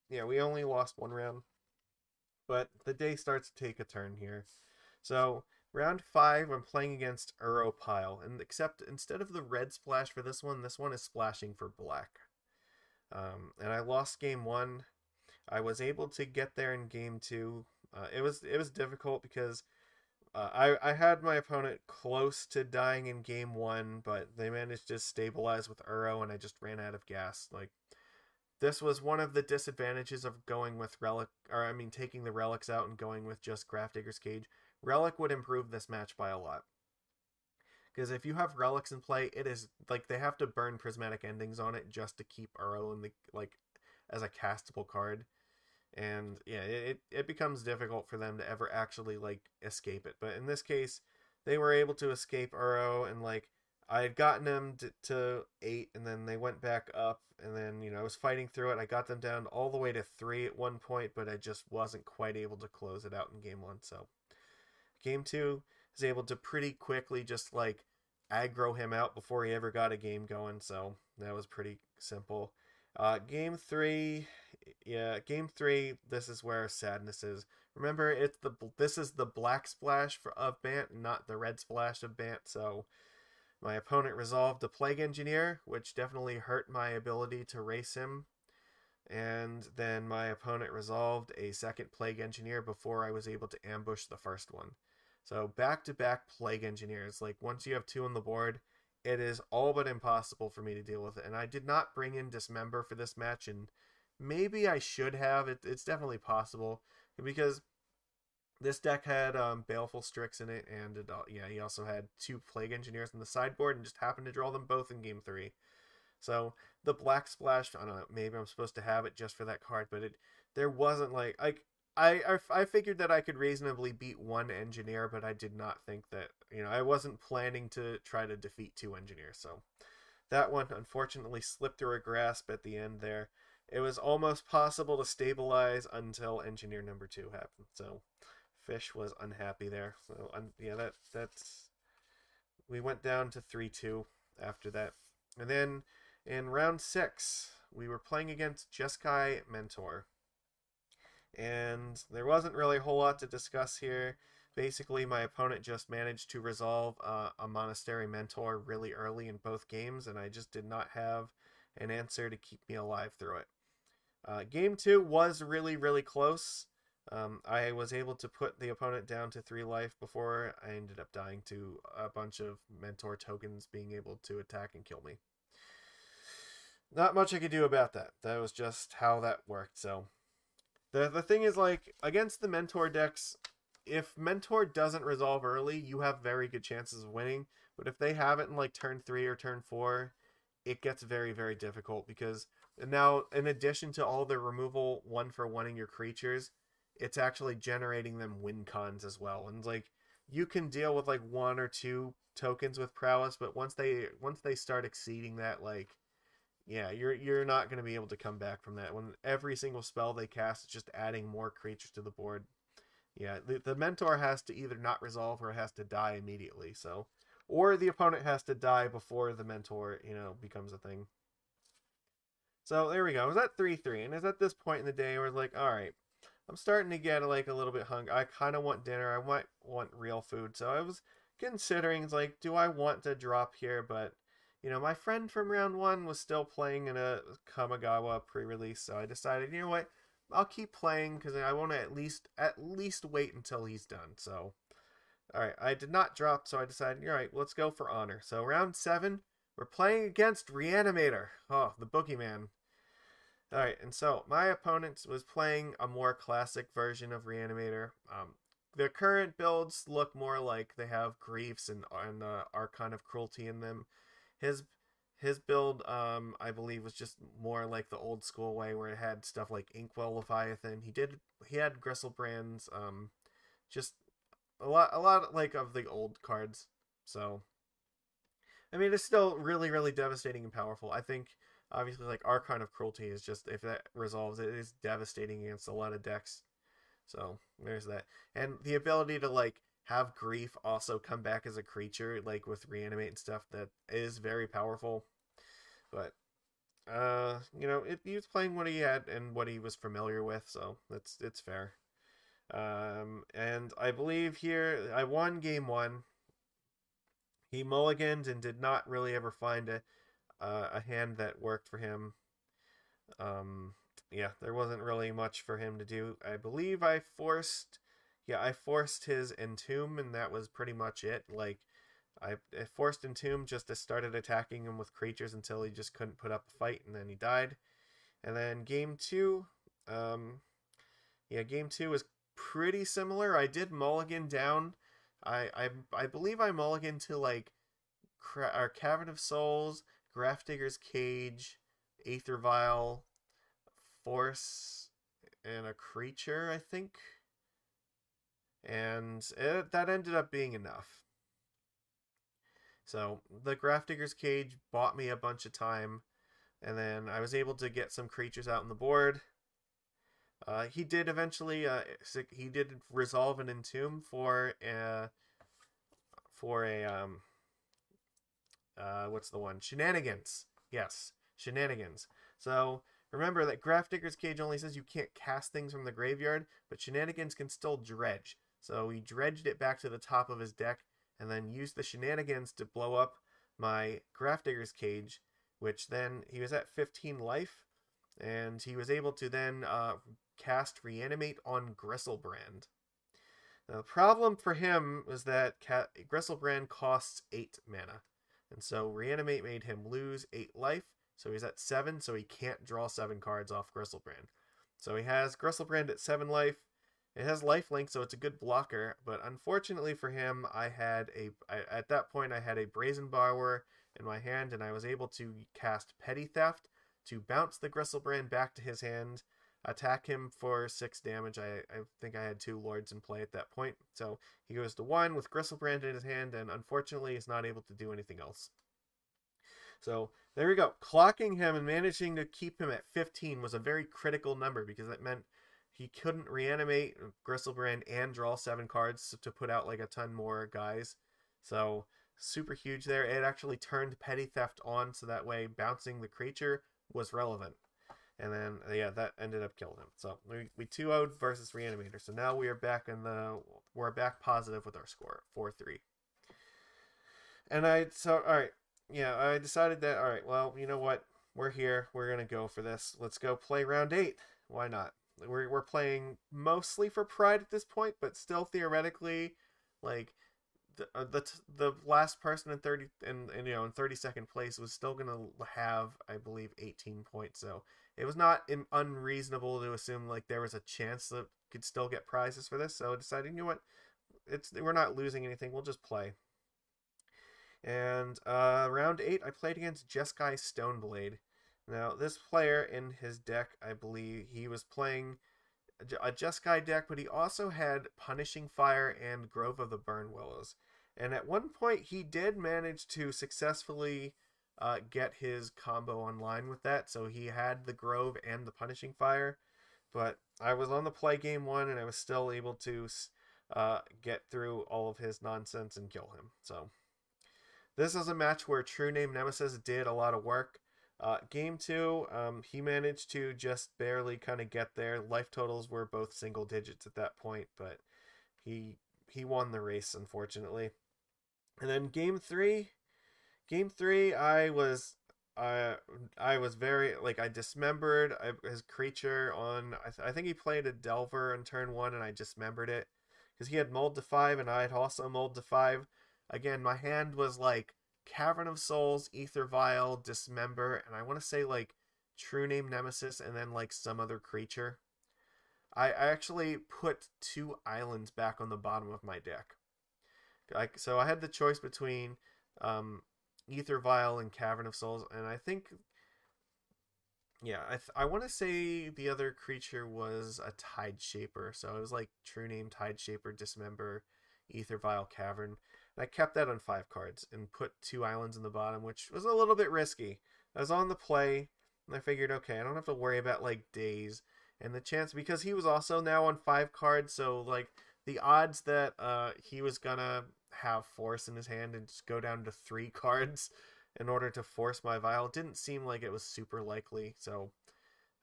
yeah, we only lost 1 round. But the day starts to take a turn here. So, round 5, I'm playing against Pile, and except instead of the red splash for this one is splashing for black. And I lost game 1. I was able to get there in game 2. It was difficult because I had my opponent close to dying in game 1, but they managed to stabilize with and I just ran out of gas. Like, this was one of the disadvantages of going with taking the relics out and going with just Grafdigger's Cage. Relic would improve this match by a lot. Because if you have relics in play, it is like they have to burn prismatic endings on it just to keep Uro in the, like, as a castable card. And yeah, it becomes difficult for them to ever actually, like, escape it. But in this case, they were able to escape Uro, and like, I had gotten them to 8, and then they went back up, and then I was fighting through it. I got them down all the way to 3 at one point, but I just wasn't quite able to close it out in game 1. So game 2 was able to pretty quickly just like aggro him out before he ever got a game going. So that was pretty simple. Game 3, this is where sadness is. Remember, this is the black splash of Bant, not the red splash of Bant. So my opponent resolved a Plague Engineer, which definitely hurt my ability to race him. And then my opponent resolved a second Plague Engineer before I was able to ambush the first one. So back-to-back Plague Engineers. Like, once you have 2 on the board, it is all but impossible for me to deal with it. And I did not bring in Dismember for this match, and maybe I should have. It's definitely possible, because this deck had Baleful Strix in it, and he also had 2 Plague Engineers on the sideboard, and just happened to draw them both in game 3. So the Black Splash, I don't know, maybe I'm supposed to have it just for that card, but there wasn't like I figured that I could reasonably beat 1 Engineer, but I did not think that, I wasn't planning to try to defeat 2 Engineers. So that one unfortunately slipped through a grasp at the end there. It was almost possible to stabilize until Engineer number 2 happened. So Fish was unhappy there. So yeah, that's we went down to 3-2 after that. And then in round 6, we were playing against Jeskai Mentor. And there wasn't really a whole lot to discuss here. Basically, my opponent just managed to resolve a Monastery Mentor really early in both games, and I just did not have an answer to keep me alive through it. Game 2 was really, really close. I was able to put the opponent down to 3 life before I ended up dying to a bunch of Mentor tokens being able to attack and kill me. Not much I could do about that. That was just how that worked. So the thing is, like, against the Mentor decks, if Mentor doesn't resolve early, you have very good chances of winning. But if they have it in like turn 3 or turn 4, it gets very, very difficult, because now, in addition to all the removal 1-for-1ing your creatures, it's actually generating them win cons as well. And like, you can deal with like 1 or 2 tokens with prowess, but once they start exceeding that, like, yeah, you're not going to be able to come back from that. When every single spell they cast is just adding more creatures to the board. Yeah, the Mentor has to either not resolve or it has to die immediately. So, or the opponent has to die before the Mentor, becomes a thing. So there we go. I was at 3-3, and it's at this point in the day where it's like, all right, I'm starting to get like a little bit hungry. I kind of want dinner. I might want real food. So I was considering, like, do I want to drop here? But my friend from round 1 was still playing in a Kamigawa pre-release, so I decided, you know what, I'll keep playing because I want to at least wait until he's done. So, all right, I did not drop, so I decided, all right, let's go for honor. So round 7, we're playing against Reanimator. Oh, the boogeyman. All right, and so my opponent was playing a more classic version of Reanimator. The current builds look more like they have Griefs and Archon of Cruelty in them. His build, I believe, was just more like the old school way, where it had stuff like Inkwell Leviathan. He had Gristlebrands, just a lot like of the old cards. So, I mean, it's still really, really devastating and powerful. I think, obviously, like, Archon of Cruelty is just, if that resolves, it is devastating against a lot of decks. So there's that, and the ability to like have Grief also come back as a creature, like with Reanimate and stuff, that is very powerful. But he was playing what he had and what he was familiar with, so it's fair. And I believe here I won game 1. He mulliganed and did not really ever find a hand that worked for him. Yeah, there wasn't really much for him to do. I believe I forced his Entomb, and that was pretty much it. Like, I forced Entomb just to started attacking him with creatures until he just couldn't put up a fight, and then he died. And then game 2, game 2 was pretty similar. I did mulligan down. I believe I mulliganed to like our Cavern of Souls, Grafdigger's Cage, Aether Vial, Force, and a creature, I think. And that ended up being enough. So the Grafdigger's Cage bought me a bunch of time, and then I was able to get some creatures out on the board. He did eventually, he did resolve an Entomb for a what's the one? Shenanigans. Yes, Shenanigans. So remember that Grafdigger's Cage only says you can't cast things from the graveyard, but Shenanigans can still dredge. So he dredged it back to the top of his deck, and then used the Shenanigans to blow up my Grafdigger's Cage, which then he was at 15 life, and he was able to then cast Reanimate on Gristlebrand. Now, the problem for him was that Gristlebrand costs 8 mana, and so Reanimate made him lose 8 life, so he's at 7, so he can't draw 7 cards off Gristlebrand. So he has Gristlebrand at 7 life. It has lifelink, so it's a good blocker, but unfortunately for him, at that point I had a Brazen Borrower in my hand, and I was able to cast Petty Theft to bounce the Gristlebrand back to his hand, attack him for 6 damage. I think I had 2 Lords in play at that point, so he goes to 1 with Gristlebrand in his hand, and unfortunately is not able to do anything else. So there we go. Clocking him and managing to keep him at 15 was a very critical number, because it meant he couldn't reanimate Gristlebrand and draw 7 cards to put out like a ton more guys. So super huge there. It actually turned Petty Theft on, so that way bouncing the creature was relevant. And then, yeah, that ended up killing him. So we 2-0'd versus Reanimator. So now we're back positive with our score, 4-3. And all right. Yeah, I decided that, all right, well, you know what? We're here. We're going to go for this. Let's go play round 8. Why not? We're playing mostly for pride at this point, but still theoretically, like, the last person in 32nd place was still gonna have, I believe, 18 points. So it was not unreasonable to assume like there was a chance that could still get prizes for this. So I decided, you know what, we're not losing anything. We'll just play. And round 8, I played against Jeskai Stoneblade. Now, this player in his deck, I believe he was playing a Jeskai deck, but he also had Punishing Fire and Grove of the Burn Willows. And at one point, he did manage to successfully get his combo online with that. So he had the Grove and the Punishing Fire. But I was on the play game 1, and I was still able to get through all of his nonsense and kill him. So this is a match where True-Name Nemesis did a lot of work. Game 2, he managed to just barely kind of get there. Life totals were both single digits at that point, but he won the race, unfortunately. And then Game 3, I was very, like, I dismembered his creature on, I think he played a Delver on turn 1, and I dismembered it, because he had Mold to 5, and I had also Mold to 5. Again, my hand was like Cavern of Souls, Aether Vial, Dismember, and I want to say like True-Name Nemesis, and then like some other creature. I actually put 2 islands back on the bottom of my deck. So I had the choice between Aether Vial and Cavern of Souls, and I think, yeah, I want to say the other creature was a Tide Shaper, so it was like True-Name Tide Shaper, Dismember, Aether Vial, Cavern. And I kept that on 5 cards and put 2 islands in the bottom, which was a little bit risky. I was on the play, and I figured, okay, I don't have to worry about like days and the chance, because he was also now on 5 cards, so like the odds that he was gonna have Force in his hand and just go down to 3 cards in order to force my Vial didn't seem like it was super likely. So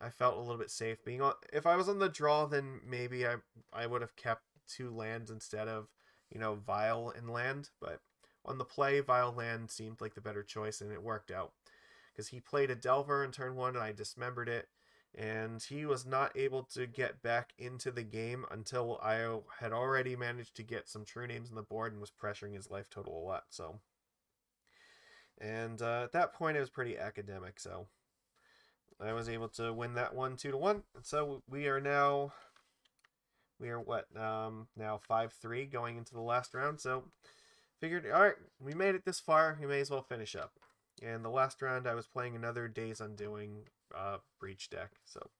I felt a little bit safe being on. If I was on the draw, then maybe I would have kept 2 lands instead of, you know, Vial and land. But on the play, Vial land seemed like the better choice, and it worked out because he played a Delver in turn 1 and I dismembered it, and he was not able to get back into the game until I had already managed to get some true names on the board and was pressuring his life total a lot. So, and at that point it was pretty academic, so I was able to win that one 2-1. And so we are what, now 5-3 going into the last round. So figured, all right, we made it this far, we may as well finish up. And the last round I was playing another Days Undoing Breach deck. So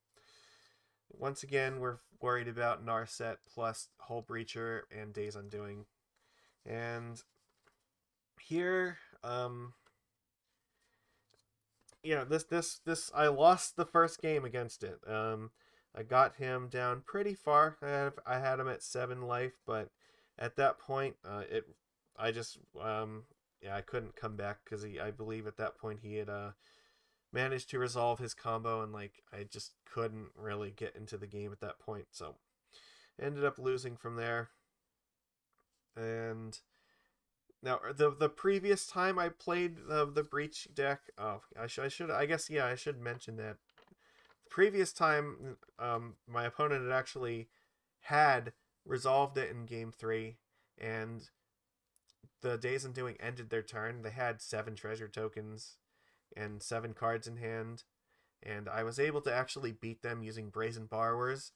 once again, we're worried about Narset plus Hull Breacher and Days Undoing. And here, you know, this I lost the first game against it. I got him down pretty far. I had him at 7 life, but at that point, I couldn't come back because I believe at that point he had managed to resolve his combo, and like I just couldn't really get into the game at that point. So ended up losing from there. And now the previous time I played the Breach deck, I should mention that. The previous time, my opponent had actually had resolved it in game 3, and the Days Undoing ended their turn. They had 7 treasure tokens and 7 cards in hand, and I was able to actually beat them using Brazen Borrowers.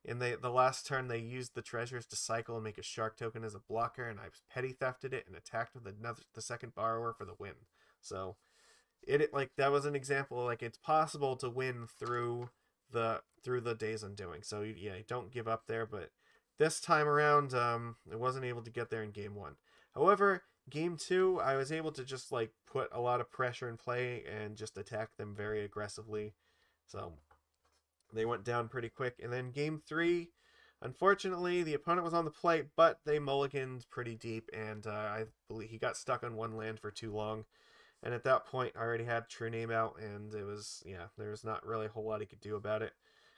In the last turn, they used the treasures to cycle and make a shark token as a blocker, and I petty thefted it and attacked with the second borrower for the win. So it like that was an example, like it's possible to win through the Days Undoing. So yeah, don't give up there. But this time around, I wasn't able to get there in game 1. However, game 2, I was able to just like put a lot of pressure in play and just attack them very aggressively. So they went down pretty quick. And then game 3, unfortunately, the opponent was on the play, but they mulliganed pretty deep, and I believe he got stuck on 1 land for too long. And at that point, I already had True-Name out, and it was, there was not really a whole lot he could do about it,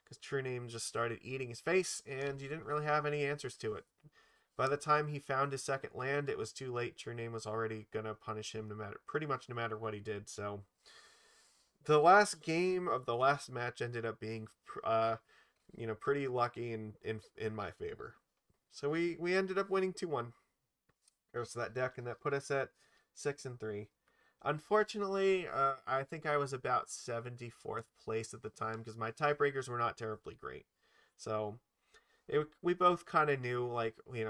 because True-Name just started eating his face, and he didn't really have any answers to it. By the time he found his second land, it was too late. True-Name was already going to punish him pretty much no matter what he did. So the last game of the last match ended up being, pretty lucky in my favor. So we ended up winning 2-1. There's that deck, and that put us at 6-3. Unfortunately, I think I was about 74th place at the time because my tiebreakers were not terribly great. So we both kind of knew, like, we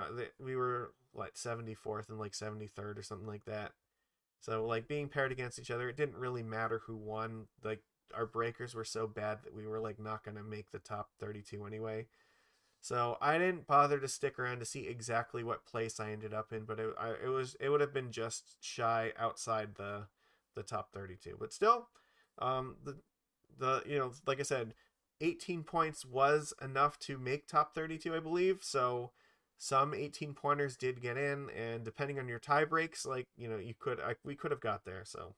were like 74th and like 73rd or something like that. So like being paired against each other, it didn't really matter who won. Like our breakers were so bad that we were like not going to make the top 32 anyway. So I didn't bother to stick around to see exactly what place I ended up in, but it would have been just shy outside the top 32. But still, the like I said, 18 points was enough to make top 32, I believe. So some 18 pointers did get in, and depending on your tie breaks, like we could have got there. So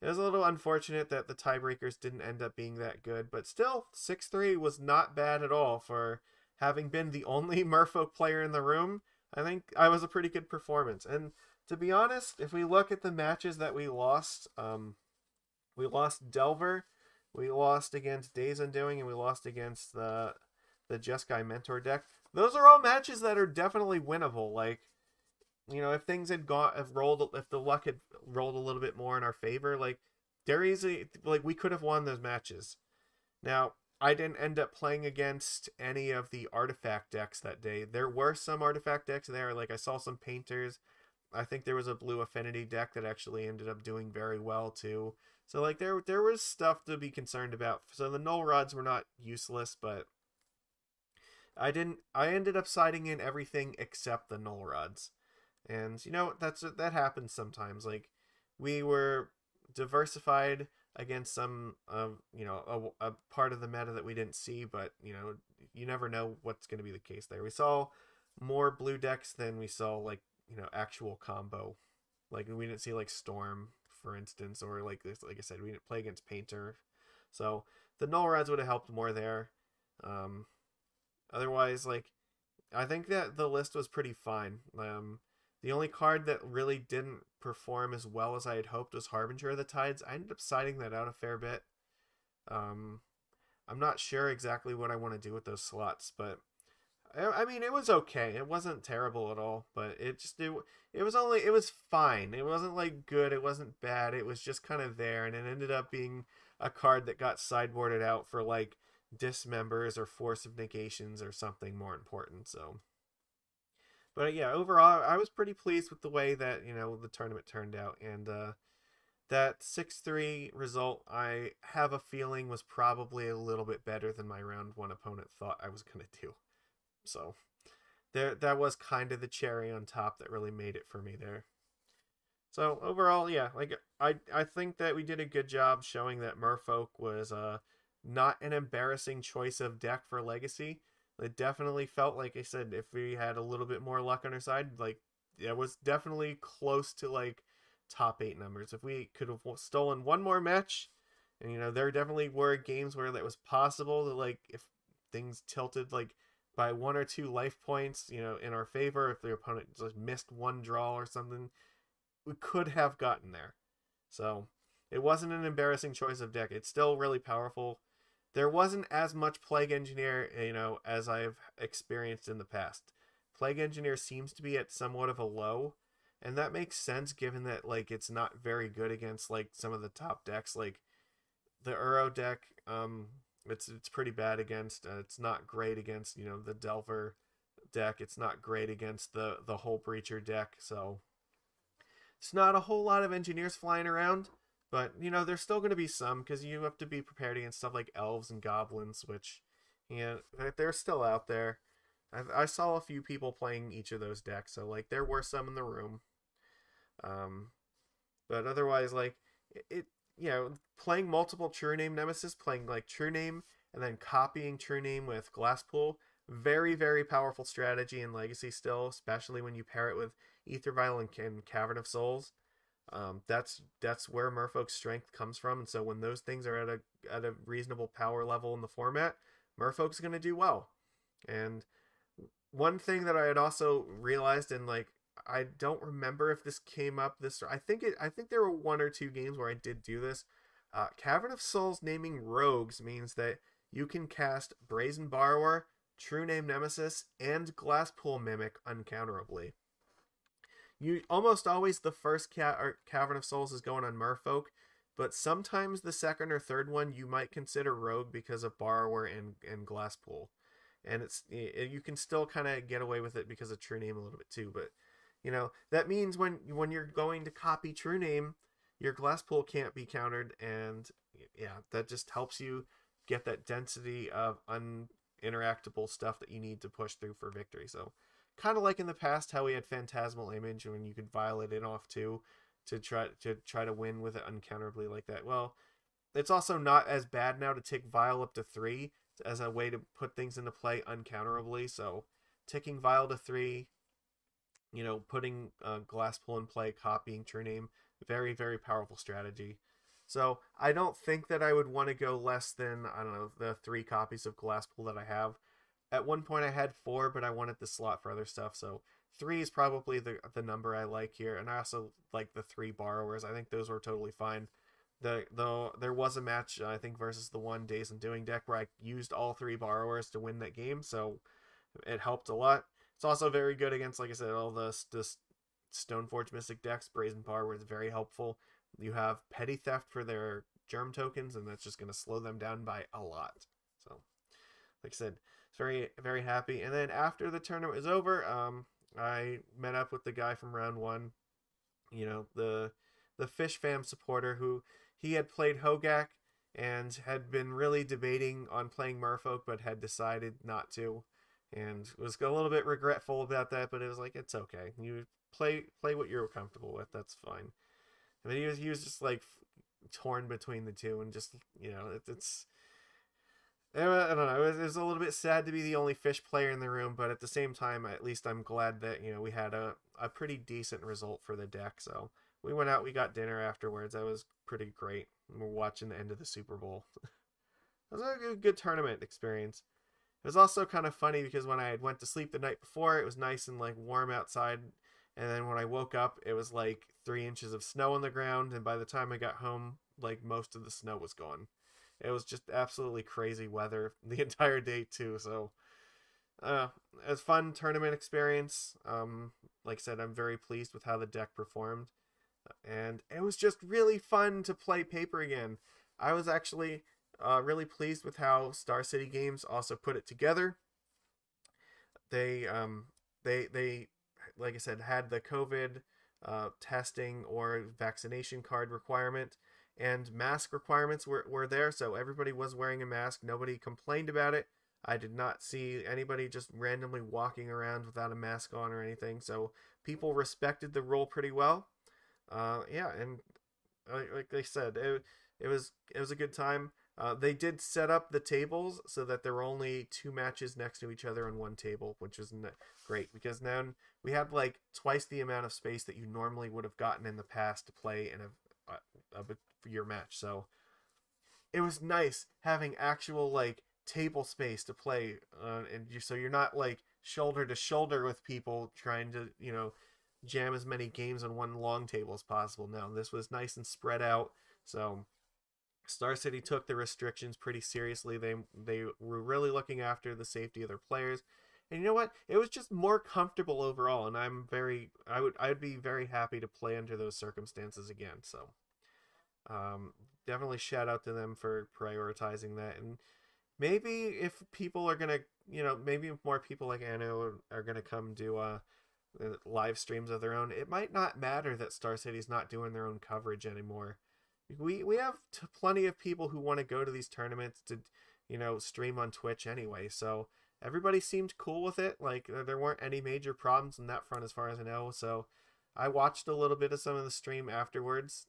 it was a little unfortunate that the tiebreakers didn't end up being that good, but still, 6-3 was not bad at all for having been the only Merfolk player in the room. I think I was a pretty good performance. And to be honest, if we look at the matches that we lost Delver, we lost against Days Undoing, and we lost against the Jeskai Mentor deck. Those are all matches that are definitely winnable. Like, if things had if the luck had rolled a little bit more in our favor, like we could have won those matches. Now, I didn't end up playing against any of the artifact decks that day. There were some artifact decks there. Like I saw some painters. I think there was a blue affinity deck that actually ended up doing very well too. So like there was stuff to be concerned about. So the Null Rods were not useless, but I ended up siding in everything except the Null Rods. And that happens sometimes. Like we were diversified against some a part of the meta that we didn't see, but you never know what's going to be the case there. We saw more blue decks than we saw like actual combo. Like we didn't see like Storm, for instance, or like I said, we didn't play against Painter. So the Null Rods would have helped more there. Otherwise, like I think that the list was pretty fine. The only card that really didn't perform as well as I had hoped was Harbinger of the Tides. I ended up siding that out a fair bit. I'm not sure exactly what I want to do with those slots, but I mean, it was okay. It wasn't terrible at all, but it was fine. It wasn't like good. It wasn't bad. It was just kind of there, and it ended up being a card that got sideboarded out for like Dismembers or Force of Negations or something more important. So. But yeah, overall, I was pretty pleased with the way that the tournament turned out, and that 6-3 result, I have a feeling was probably a little bit better than my round one opponent thought I was gonna do. So that was kind of the cherry on top that really made it for me there. So overall, yeah, like I think that we did a good job showing that Merfolk was not an embarrassing choice of deck for Legacy. It definitely felt like I said, if we had a little bit more luck on our side, like it was definitely close to like top 8 numbers. If we could have stolen one more match, and there definitely were games where that was possible to like if things tilted like by 1 or 2 life points, in our favor, if the opponent just missed one draw or something, we could have gotten there. So it wasn't an embarrassing choice of deck. It's still really powerful. There wasn't as much Plague Engineer, as I've experienced in the past. Plague Engineer seems to be at somewhat of a low, and that makes sense given that like it's not very good against like some of the top decks, like the Uro deck. It's pretty bad against. It's not great against the Delver deck. It's not great against the whole Breacher deck. So it's not a whole lot of engineers flying around. But, there's still going to be some, because you have to be prepared against stuff like elves and goblins, which, they're still out there. I saw a few people playing each of those decks, so, like, there were some in the room. But otherwise, like, playing multiple True-Name Nemesis, playing, like, True-Name, and then copying True-Name with Glasspool, very, very powerful strategy in Legacy still, especially when you pair it with Aether Vial and Cavern of Souls. That's where Merfolk's strength comes from, and so when those things are at a reasonable power level in the format, Merfolk's going to do well. And one thing that I had also realized, and like I don't remember if this came up I think there were 1 or 2 games where I did do this. Cavern of Souls naming rogues means that you can cast Brazen Borrower, True-Name Nemesis, and Glasspool Mimic uncounterably. you almost always the first Cavern of Souls is going on Merfolk, but sometimes the second or third one you might consider Rogue because of Borrower and Glasspool, and you can still kind of get away with it because of True-Name a little bit too. But that means when you're going to copy True-Name, your Glasspool can't be countered, and yeah, that just helps you get that density of uninteractable stuff that you need to push through for victory. So kind of like in the past how we had Phantasmal Image when you could violate it off too to try to win with it uncounterably like that. Well, it's also not as bad now to take Vial up to 3 as a way to put things into play uncounterably. So taking Vial to 3, putting Glasspool in play, copying True-Name, very, very powerful strategy. So I don't think that I would want to go less than, I don't know, the 3 copies of Glasspool that I have. At one point I had 4, but I wanted the slot for other stuff, so 3 is probably the number I like here, and I also like the 3 Borrowers. I think those were totally fine. Though there was a match, I think, versus the one Days Undoing deck where I used all 3 Borrowers to win that game, so it helped a lot. It's also very good against, like I said, all the Stoneforge Mystic decks. Brazen Borrower is very helpful. You have Petty Theft for their Germ tokens, and that's just going to slow them down by a lot. So, like I said, very, very happy. And then after the tournament was over, I met up with the guy from round 1, the Fish Fam supporter who he had played Hogak and had been really debating on playing Merfolk, but had decided not to, and was a little bit regretful about that. But it was like, it's okay. You play what you're comfortable with. That's fine. And then he was just like torn between the two, and just it's. I don't know. It was a little bit sad to be the only Fish player in the room, but at the same time, at least I'm glad that we had a pretty decent result for the deck. So we went out, we got dinner afterwards. That was pretty great. We're watching the end of the Super Bowl. It was a good tournament experience. It was also kind of funny because when I went to sleep the night before, it was nice and like warm outside, and then when I woke up, it was like 3 inches of snow on the ground, and by the time I got home, like most of the snow was gone. It was just absolutely crazy weather the entire day too. So it was a fun tournament experience. Like I said, I'm very pleased with how the deck performed, and it was just really fun to play Paper again. I was actually really pleased with how Star City Games also put it together. They like I said, had the COVID testing or vaccination card requirement, and mask requirements were there, so everybody was wearing a mask. Nobody complained about it. I did not see anybody just randomly walking around without a mask on or anything, so people respected the rule pretty well. Yeah, and like I said, it was a good time. They did set up the tables so that there were only 2 matches next to each other on one table, which is great, because now we had like twice the amount of space that you normally would have gotten in the past to play in your match. So it was nice having actual like table space to play, so you're not like shoulder to shoulder with people trying to jam as many games on one long table as possible. No, this was nice and spread out. So Star City took the restrictions pretty seriously. They were really looking after the safety of their players, and you know what? It was just more comfortable overall, and I'd be very happy to play under those circumstances again. So definitely shout out to them for prioritizing that. And maybe if people are gonna, maybe if more people like Anno are gonna come do live streams of their own, it might not matter that Star City's not doing their own coverage anymore. We have plenty of people who want to go to these tournaments to stream on Twitch anyway, so everybody seemed cool with it. Like there weren't any major problems on that front as far as I know. So I watched a little bit of some of the stream afterwards,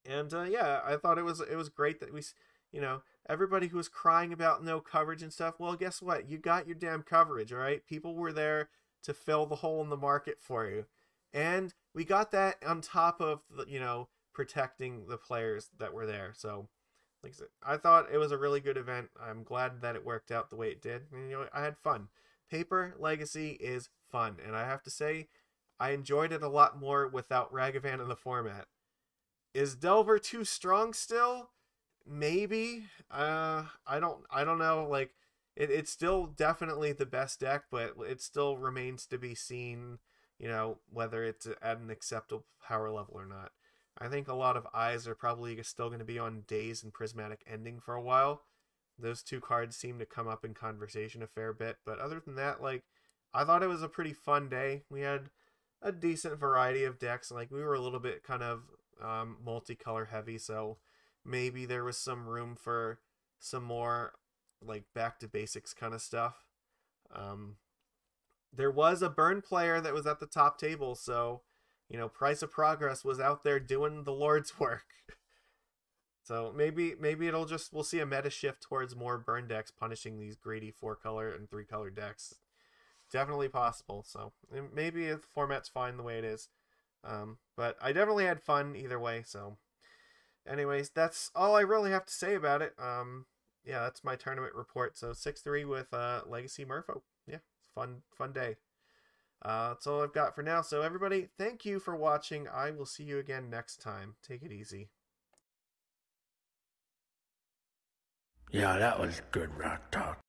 and yeah, I thought it was great that we everybody who was crying about no coverage and stuff, well, guess what? You got your damn coverage, all right? People were there to fill the hole in the market for you, and we got that on top of protecting the players that were there. So like I said, I thought it was a really good event. I'm glad that it worked out the way it did. And, I had fun. Paper Legacy is fun, and I have to say I enjoyed it a lot more without Ragavan in the format. Is Delver too strong still? Maybe. I don't know. Like it's still definitely the best deck, but it still remains to be seen, you know, whether it's at an acceptable power level or not. I think a lot of eyes are probably still going to be on Daze and Prismatic Ending for a while. Those two cards seem to come up in conversation a fair bit, but other than that, like, I thought it was a pretty fun day. We had a decent variety of decks. Like, we were a little bit kind of multicolor heavy, so maybe there was some room for some more like back to basics kind of stuff. There was a burn player that was at the top table, so you know, Price of Progress was out there doing the Lord's work. So maybe we'll see a meta shift towards more burn decks punishing these greedy 4-color and 3-color decks. Definitely possible. So maybe the format's fine the way it is. But I definitely had fun either way. So anyways, that's all I really have to say about it. Yeah, that's my tournament report. So 6-3 with Legacy Merfolk. Yeah, fun day. That's all I've got for now. So everybody, thank you for watching. I will see you again next time. Take it easy. Yeah, that was good rock talk.